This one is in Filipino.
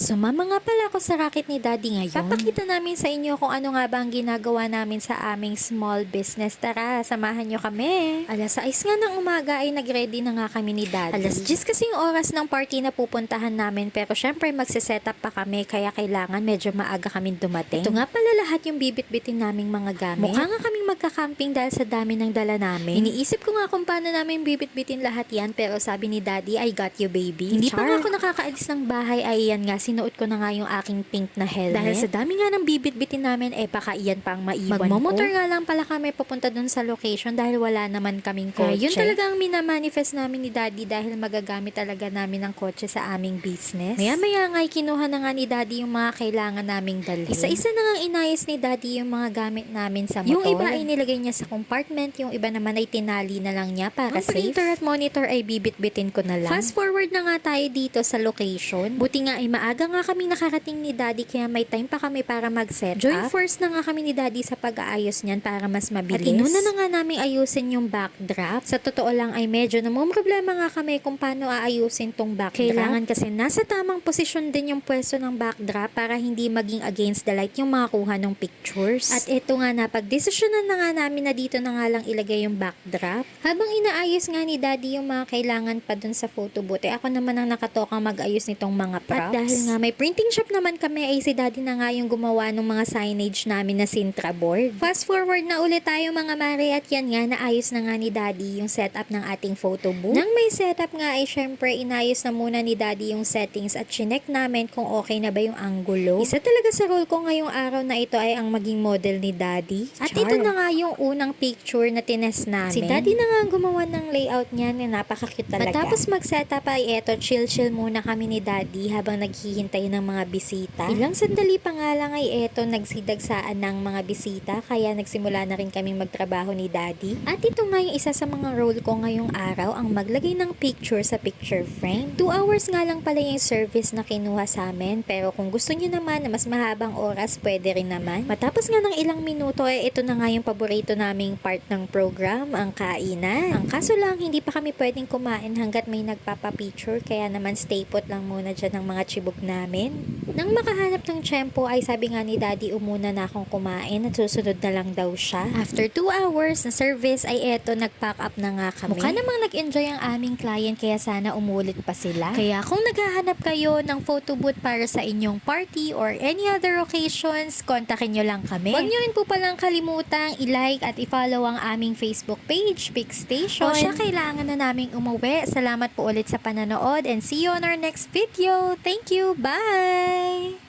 Sumama nga pala ako sa racket ni Daddy ngayon. Papakita namin sa inyo kung ano nga ba ang ginagawa namin sa aming small business. Tara, samahan nyo kami. Alas 6 nga ng umaga ay nag-ready na nga kami ni Daddy. Alas 10 kasi yung oras ng party na pupuntahan namin, pero syempre magsiset up pa kami kaya kailangan medyo maaga kami dumating. Ito nga pala lahat yung bibit-bitin naming mga gamit. Mukha nga kaming magka-camping dahil sa dami ng dala namin. Iniisip ko nga kung paano namin bibit-bitin lahat yan, pero sabi ni Daddy, I got you baby. Hindi pa nga ako nakakaalis ng bahay ay yan nga, sinuot ko na nga yung aking pink na helmet. Dahil sa dami nga ng bibit-bitin namin, baka iyan pa ang maiwan ko. Magmomotor nga lang pala kami papunta dun sa location dahil wala naman kaming kotse. Yun talaga ang minamanifest namin ni Daddy dahil magagamit talaga namin ang kotse sa aming business. Maya-maya nga kinuha na nga ni Daddy yung mga kailangan naming dalhin. Isa-isa na nga inayos ni Daddy yung mga gamit namin sa motor. Yung iba ay nilagay niya sa compartment, yung iba naman ay tinali na lang niya para safe. Ang printer at monitor ay bibit-bitin ko na lang. Fast forward na nga tayo dito sa location. Buti nga ay maaga nga kaming nakarating ni Daddy kaya may time pa kami para mag-set up. Join force na nga kami ni Daddy sa pag-aayos niyan para mas mabilis. At inuna na nga namin ayusin yung backdrop. Sa totoo lang ay medyo problema nga kami kung paano aayusin tong backdrop. Kailangan kasi nasa tamang posisyon din yung pwesto ng backdrop para hindi maging against the light yung mga kuha ng pictures. At ito nga na, pagdesisyonan na nga namin na dito na nga lang ilagay yung backdrop. Habang inaayos nga ni Daddy yung mga kailangan pa dun sa photo booth, ako naman ang nakatokang mag-ayos nitong mga props. At dahil nga may printing shop naman kami, ay si Daddy na nga yung gumawa ng mga signage namin na Sintra board. Fast forward na ulit tayo mga mare, at yan nga, naayos na nga ni Daddy yung setup ng ating photo booth. Nang may setup nga ay syempre inayos na muna ni Daddy yung settings at chinek namin kung okay na ba yung angulo. Isa talaga sa role ko ngayong araw na ito ay ang maging model ni Daddy. At ito na nga yung unang picture na tinest namin. Si Daddy na nga ang gumawa ng layout niya na napaka-cute talaga. Matapos mag-setup ay eto, chill-chill muna kami ni Daddy habang naghihintay ng mga bisita. Ilang sandali pa nga lang ay eto, nagsidagsaan ng mga bisita kaya nagsimula na rin kaming magtrabaho ni Daddy. At ito nga yung isa sa mga role ko ngayong araw, ang maglagay ng picture sa picture frame. 2 hours nga lang pala yung service na kinuha sa amin, pero kung gusto niyo naman na mas mahabang oras, pwede rin naman. Matapos nga ng ilang minuto ay ito na nga yung paborito naming part ng program, ang kainan. Ang kaso lang, hindi pa kami pwedeng kumain hanggat may nagpapapicture, kaya naman stay put lang muna dyan ng mga chibog namin. Nang makahanap ng tiyempo ay sabi nga ni Daddy, umuna na akong kumain at susunod na lang daw siya. After 2 hours na service ay eto, nag-pack up na nga kami. Mukha namang nag-enjoy ang aming client kaya sana umulit pa sila. Kaya kung naghahanap kayo ng photo booth para sa inyong party or any other occasions, kontakin nyo lang kami. Huwag nyo rin po palang kalimutang i-like at i-follow ang aming Facebook page, PicStation. O siya, kailangan na naming umuwi. Salamat po ulit sa pananood and see you on our next video. Thank you. Bye!